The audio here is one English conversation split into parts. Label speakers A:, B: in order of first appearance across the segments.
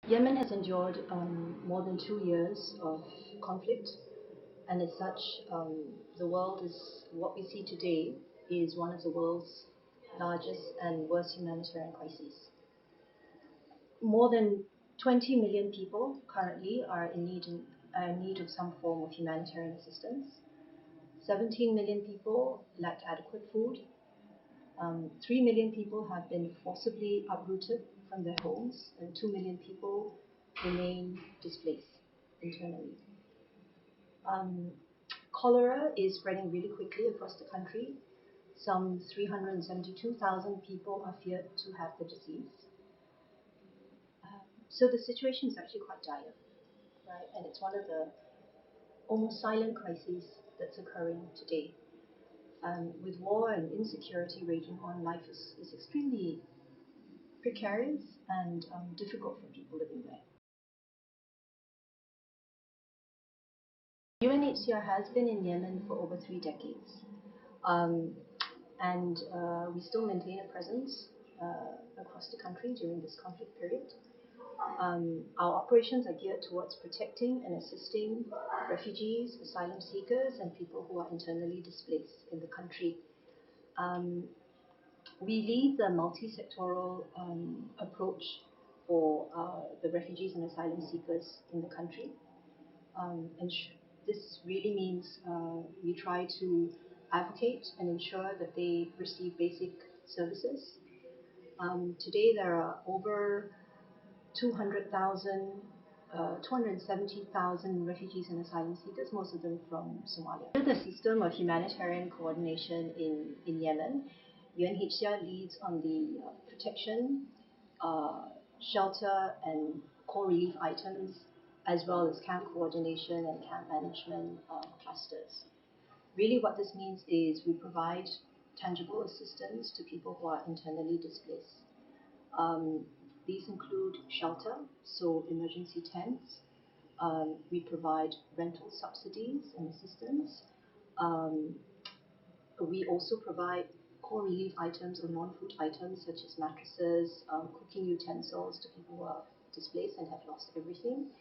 A: Yemen has endured more than 2 years of conflict, and as such, the world is what we see today is one of the world's largest and worst humanitarian crises. More than 20 million people currently are in need of some form of humanitarian assistance. 17 million people lack adequate food. 3 million people have been forcibly uprooted from their homes, and 2 million people remain displaced internally. Cholera is spreading really quickly across the country. Some 372,000 people are feared to have the disease. So the situation is actually quite dire, right? And it's one of the almost silent crises that's occurring today. With war and insecurity raging on, life is extremely precarious and difficult for people living there. UNHCR has been in Yemen for over 3 decades, and we still maintain a presence across the country during this conflict period. Our operations are geared towards protecting and assisting refugees, asylum seekers, and people who are internally displaced in the country. We lead the multi-sectoral approach for the refugees and asylum seekers in the country. This really means we try to advocate and ensure that they receive basic services. Today there are over 270,000 refugees and asylum seekers, most of them from Somalia. The system of humanitarian coordination in Yemen, UNHCR leads on the protection, shelter, and core relief items, as well as camp coordination and camp management clusters. Really what this means is we provide tangible assistance to people who are internally displaced. These include shelter, so emergency tents. We provide rental subsidies and assistance. We also provide core relief items or non-food items such as mattresses, cooking utensils to people who are displaced and have lost everything.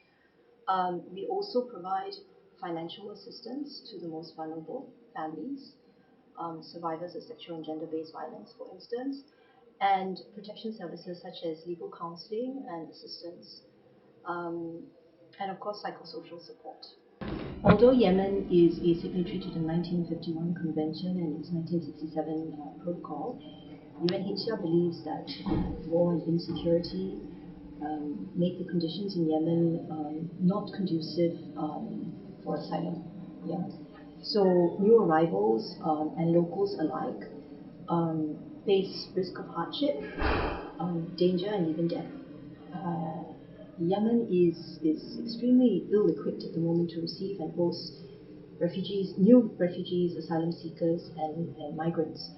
A: We also provide financial assistance to the most vulnerable families, survivors of sexual and gender-based violence, for instance, and protection services such as legal counseling and assistance, and of course psychosocial support. Although Yemen is a signatory to the 1951 Convention and its 1967 Protocol, UNHCR believes that war and insecurity make the conditions in Yemen not conducive for asylum. Yeah. So new arrivals and locals alike face risk of hardship, danger, and even death. Yemen is extremely ill-equipped at the moment to receive and host refugees, new refugees, asylum seekers, and migrants,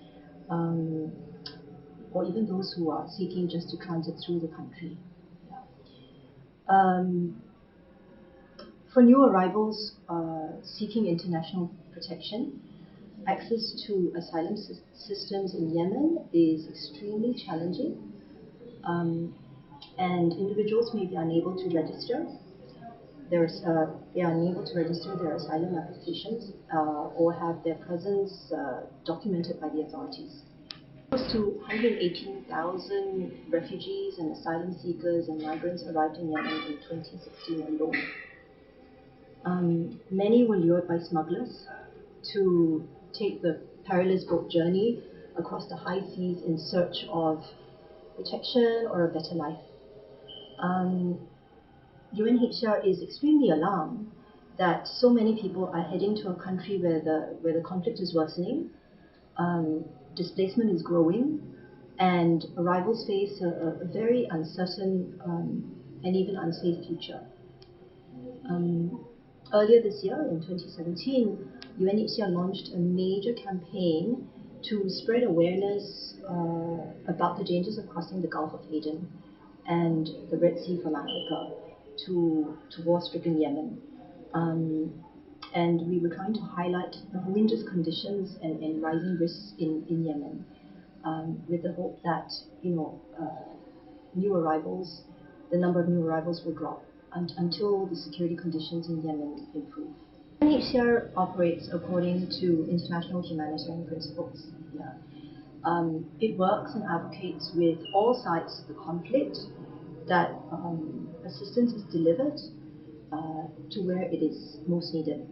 A: or even those who are seeking just to transit through the country. For new arrivals seeking international protection, access to asylum systems in Yemen is extremely challenging, and individuals may be unable to register. They are unable to register their asylum applications or have their presence documented by the authorities. Close to 118,000 refugees and asylum seekers and migrants arrived in Yemen in 2016 alone. Many were lured by smugglers to take the perilous boat journey across the high seas in search of protection or a better life. UNHCR is extremely alarmed that so many people are heading to a country where the conflict is worsening, displacement is growing, and arrivals face a very uncertain and even unsafe future. Earlier this year, in 2017, UNHCR launched a major campaign to spread awareness about the dangers of crossing the Gulf of Aden and the Red Sea from Africa to war-stricken Yemen. And we were trying to highlight the horrendous conditions and rising risks in Yemen, with the hope that new arrivals the number of new arrivals will drop until the security conditions in Yemen improve. UNHCR operates according to international humanitarian principles. Yeah. It works and advocates with all sides of the conflict that assistance is delivered to where it is most needed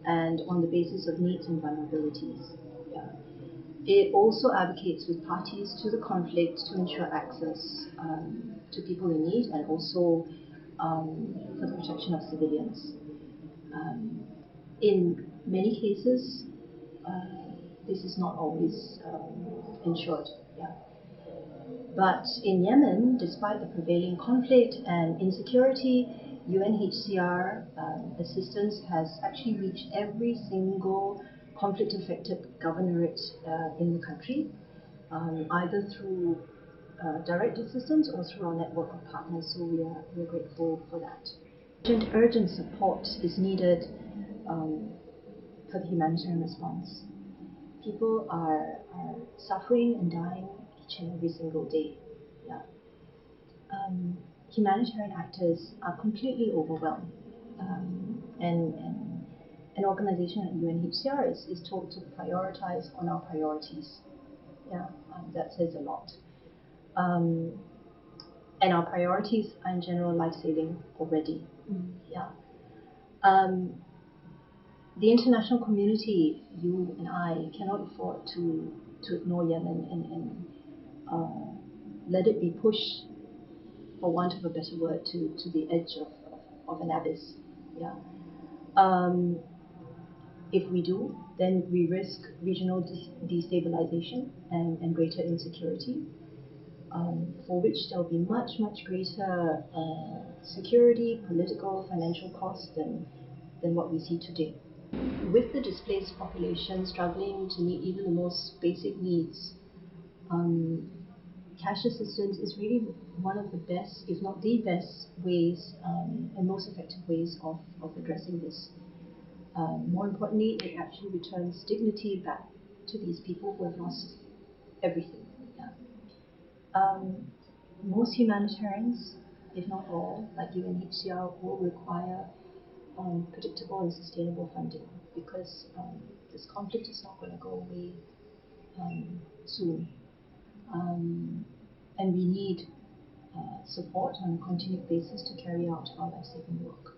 A: and on the basis of needs and vulnerabilities. Yeah. It also advocates with parties to the conflict to ensure access to people in need and also for the protection of civilians. Um, in many cases, this is not always ensured. Yeah. But in Yemen, despite the prevailing conflict and insecurity, UNHCR assistance has actually reached every single conflict-affected governorate in the country, either through direct assistance or through our network of partners. So we're grateful for that. Urgent support is needed um, for the humanitarian response. People are suffering and dying each and every single day. Yeah. Humanitarian actors are completely overwhelmed. And an organization like UNHCR is told to prioritize on our priorities. Yeah, that says a lot. Um, and our priorities are in general life-saving already. Yeah. Um, the international community, you and I, cannot afford to ignore Yemen and let it be pushed, for want of a better word, to the edge of an abyss. Yeah. Um, if we do, then we risk regional destabilization and greater insecurity, for which there will be much greater security, political, financial costs than what we see today. With the displaced population struggling to meet even the most basic needs, um, cash assistance is really one of the best, if not the best, ways and most effective ways of addressing this. More importantly, it actually returns dignity back to these people who have lost everything. Yeah. Most humanitarians, if not all, like UNHCR, will require predictable and sustainable funding because this conflict is not going to go away soon. And we need support on a continued basis to carry out our life-saving work.